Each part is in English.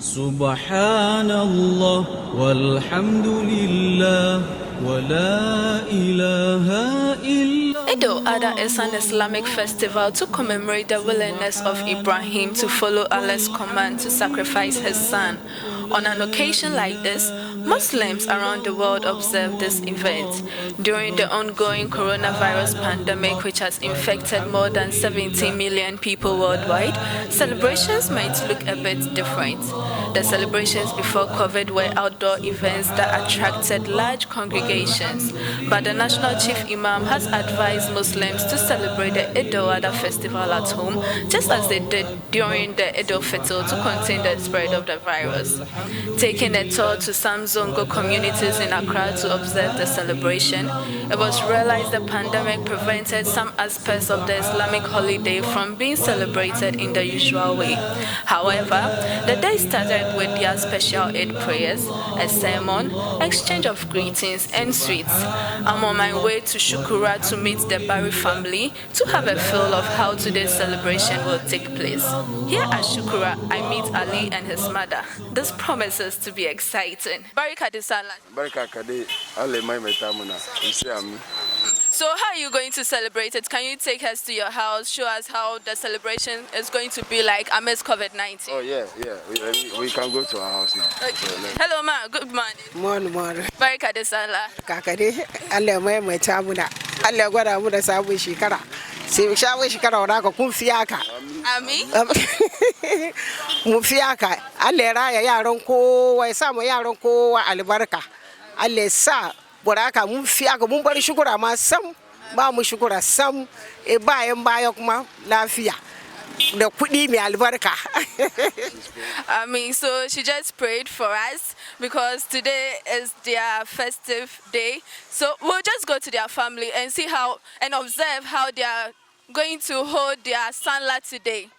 Subhanallah walhamdulillah wa la ilaha illallah. Eid-ul-Adha is an Islamic festival to commemorate the willingness of Ibrahim to follow Allah's command to sacrifice his son. On an occasion like this, Muslims around the world observe this event. During the ongoing coronavirus pandemic, which has infected more than 17 million people worldwide, celebrations might look a bit different. The celebrations before COVID were outdoor events that attracted large congregations, but the National Chief Imam has advised Muslims to celebrate the Eid-ul-Adha festival at home, just as they did during the Eid-ul-Fitr to contain the spread of the virus. Taking a tour to some Zongo communities in Accra to observe the celebration, it was realized the pandemic prevented some aspects of the Islamic holiday from being celebrated in the usual way. However, the day started with their special Eid prayers, a sermon, exchange of greetings, and sweets. I'm on my way to Shukura to meet the Barry family to have a feel of how today's celebration will take place. Here at Shukura, I meet Ali and his mother. This promises to be exciting. Barika de Salah. Barika Kade, Ale Mai Metamuna, Isiami. So how are you going to celebrate it? Can you take us to your house, show us how the celebration is going to be like amidst COVID-19? Oh yeah. We can go to our house now. Okay. So, hello ma, good morning. Morning. Barika de Salah. Kakade, Ale Mai Metamuna. Ale Gwada Muda Sabu Shikara. Si Shawi Shikara Orako Kumfiaka. Ami? Mufiaka. Ale Raya Yaronko, Waisamo Yaronko, Alibaraka. Ale Sa. Boraka mun fiaka mun bar shukura ma sam ba mu shukura sam e bayan baya kuma lafiya da kudi mai albarka. I mean, so she just prayed for us because today is their festive day. So we'll just go to their family and see how and observe how they are going to hold their Salah today.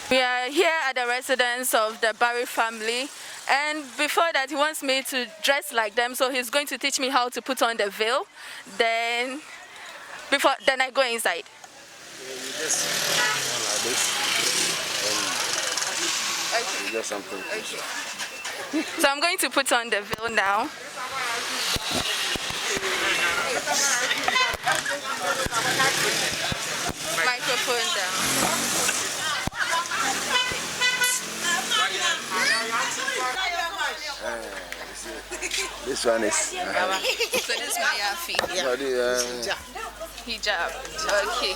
We are here at the residence of the Barry family, and before that he wants me to dress like them, so he's going to teach me how to put on the veil. Then I go inside. You just like this. Okay. Just something. Okay. So I'm going to put on the veil now. Microphone down. This one is. So this is my outfit. Hijab. Okay.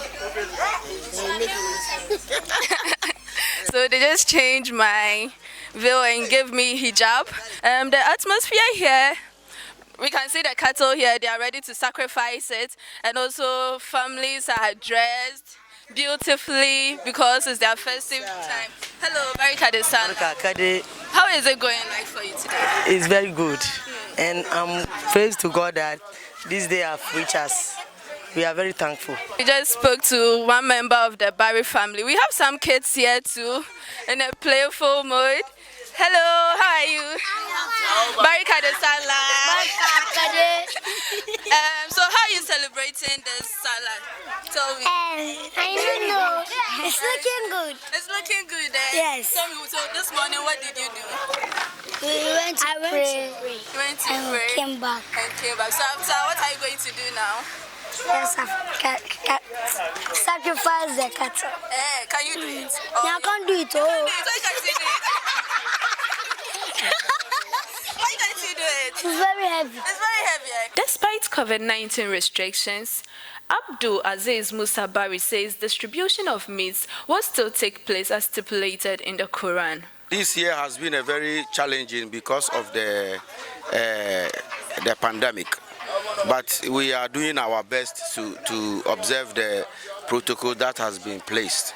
So they just changed my veil and gave me hijab. The atmosphere here, we can see the cattle here, they are ready to sacrifice it. And also families are dressed beautifully because it's their festive time. Hello, Barika de Salah. How is it going like for you today? It's very good. And I'm praised to God that this day have reached us. We are very thankful. We just spoke to one member of the Barry family. We have some kids here too in a playful mood. Hello, how are you? Barika de Salah. So how are you celebrating this Salah? Tell me. I don't know. It's looking good. It's looking good, eh? Yes. Tell me, so this morning what did you do? We went to pray. You went to And pray came back. and came back. So after, what are you going to do now? Yes, sacrifice the cattle. Can you do it? I can't do it. So you can see it. Why can't you do it? It's very heavy. It's very heavy. Despite COVID-19 restrictions, Abdul Aziz Musa Bari says distribution of meats will still take place as stipulated in the Quran. This year has been a very challenging because of the pandemic. But we are doing our best to observe the protocol that has been placed.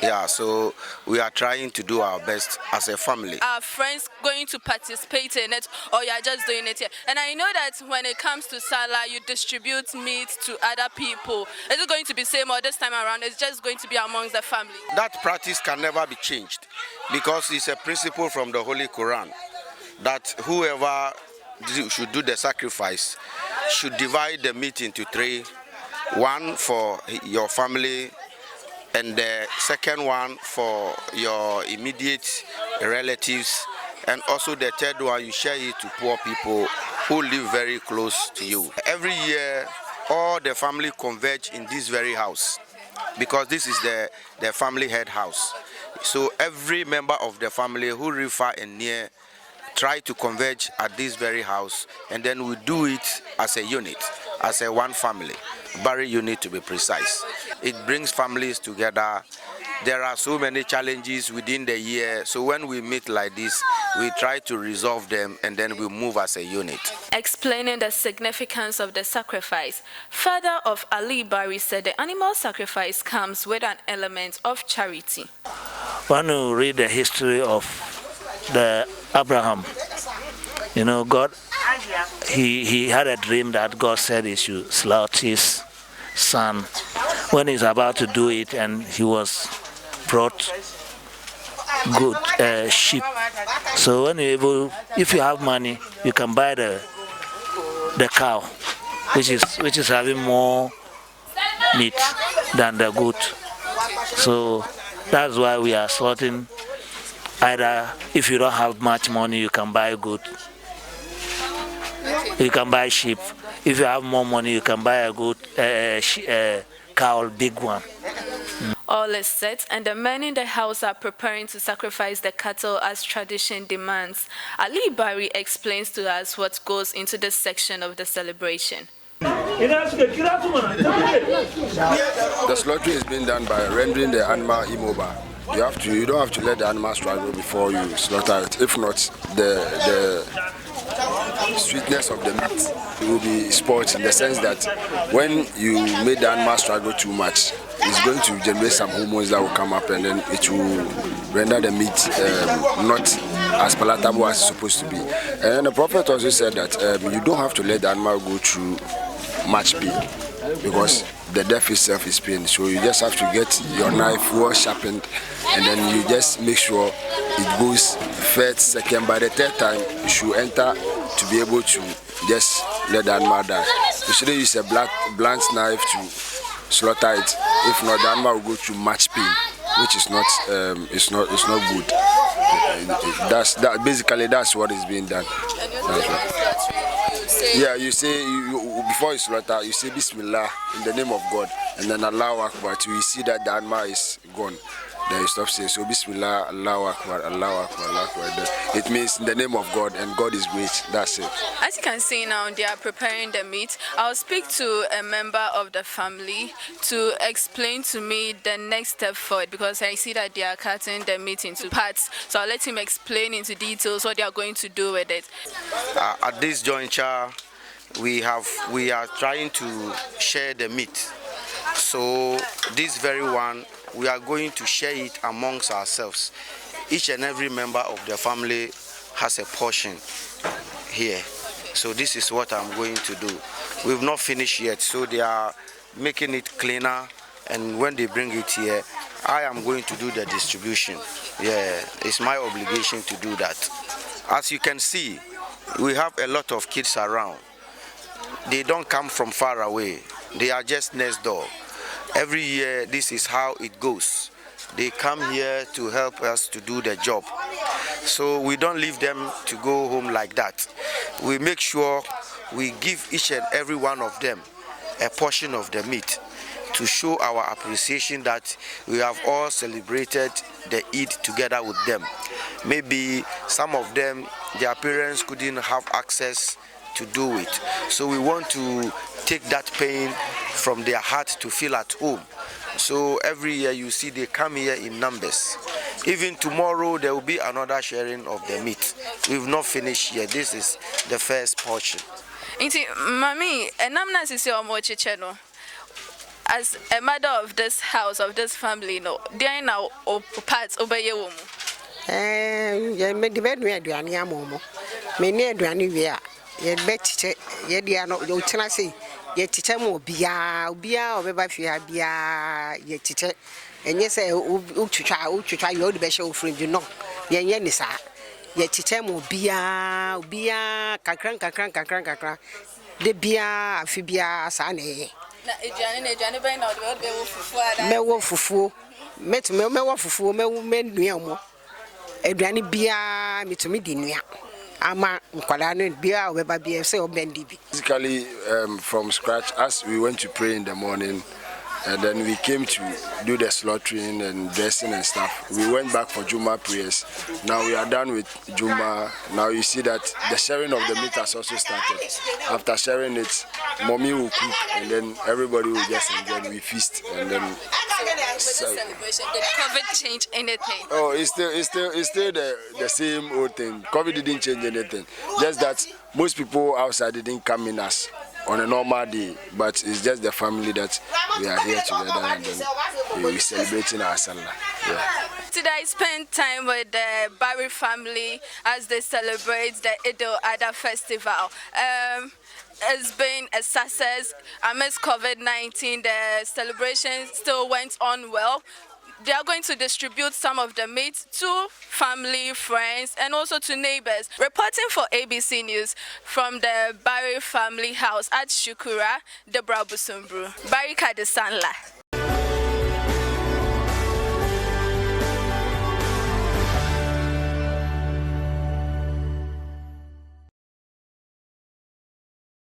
Yeah, so we are trying to do our best as a family. Are friends going to participate in it, or you are just doing it here? And I know that when it comes to Salah, you distribute meat to other people. Is it going to be the same, or this time around it's just going to be amongst the family? That practice can never be changed because it's a principle from the Holy Quran that whoever should do the sacrifice should divide the meat into three one for your family, and the second one for your immediate relatives, and also the third one you share it to poor people who live very close to you. Every year, all the family converge in this very house because this is the family head house. So every member of the family who live far and near try to converge at this very house, and then we do it as a unit, as a one family, Barry unit to be precise. It brings families together. There are so many challenges within the year, so when we meet like this, we try to resolve them and then we move as a unit. Explaining the significance of the sacrifice, father of Ali Bari said the animal sacrifice comes with an element of charity. When you read the history of the Abraham, you know, God, he had a dream that God said he should slaughter his son. When he's about to do it, and he was brought good sheep. So when you're able, if you have money, you can buy the cow, which is having more meat than the goat. So that's why we are slaughtering. Either if you don't have much money, you can buy goat. You can buy sheep. If you have more money, you can buy a goat, cow, big one. All is set, and the men in the house are preparing to sacrifice the cattle as tradition demands. Ali Bari explains to us what goes into this section of the celebration. The slaughtering is being done by rendering the animal immobile. You don't have to let the animal struggle before you slaughter it. If not, the sweetness of the meat will be spoiled, in the sense that when you make the animal struggle too much, it's going to generate some hormones that will come up, and then it will render the meat not as palatable as it's supposed to be. And the Prophet also said that you don't have to let the animal go through much pain, because the death itself is pain. So you just have to get your knife well sharpened, and then you just make sure it goes first, second. By the third time, you should enter to be able to just let the animal die. You shouldn't use a blunt knife to slaughter it. If not, the animal will go through much pain, which is not it's not good. Basically that's what is being done. Yeah, you say before you slaughter, you say Bismillah in the name of God, and then Allahu Akbar till you see that the animal is gone. Then you stop saying so Bismillah, Allahu Akbar, Allahu Akbar, Allahu Akbar. It means in the name of God, and God is great. That's it. As you can see now, they are preparing the meat. I'll speak to a member of the family to explain to me the next step for it, because I see that they are cutting the meat into parts. So I'll let him explain into details what they are going to do with it. At this juncture, we are trying to share the meat. So this very one, we are going to share it amongst ourselves. Each and every member of the family has a portion here. So this is what I'm going to do. We've not finished yet, so they are making it cleaner, and when they bring it here, I am going to do the distribution. Yeah, it's my obligation to do that. As you can see, we have a lot of kids around. They don't come from far away. They are just next door. Every year, this is how it goes. They come here to help us to do the job. So we don't leave them to go home like that. We make sure we give each and every one of them a portion of the meat to show our appreciation that we have all celebrated the Eid together with them. Maybe some of them, their parents couldn't have access to do it. So we want to take that pain from their heart to feel at home. So every year you see they come here in numbers. Even tomorrow there will be another sharing of the meat. We've not finished yet. This is the first portion. Mami, as a mother of this house, of this family, no, they are now parts obey you. Ye betiche ye dia no yo tena sei ye tiche mo bia obeba fia bia ye tiche enye se utwitwa yo de be hye ofrinji no ye nye ni sa ye tiche mo bia kakran de bia afi bia sa na ye Mewo fufuo. Mewo fufuo, mewo menua mo. Aduane bia metumi di nua. Ama nkwala no bia obeba bia say obendi bi. Basically, from scratch, as we went to pray in the morning, and then we came to do the slaughtering and dressing and stuff. We went back for Juma prayers. Now we are done with Juma. Now you see that the sharing of the meat has also started. After sharing it, mommy will cook, and then everybody will just enjoy. We feast, and then. So, celebration, did COVID change anything? Oh, it's still the same old thing. COVID didn't change anything. Just that most people outside didn't come in us on a normal day, but it's just the family that we are here together and then we're celebrating our Salah. Yeah. Today I spent time with the Barry family as they celebrate the Eid-ul-Adha festival. It's been a success. Amidst COVID-19, the celebration still went on well. They are going to distribute some of the meat to family, friends, and also to neighbors. Reporting for ABC News from the Barry family house at Shukura, Deborah Busumbru. Barry Kadesanla.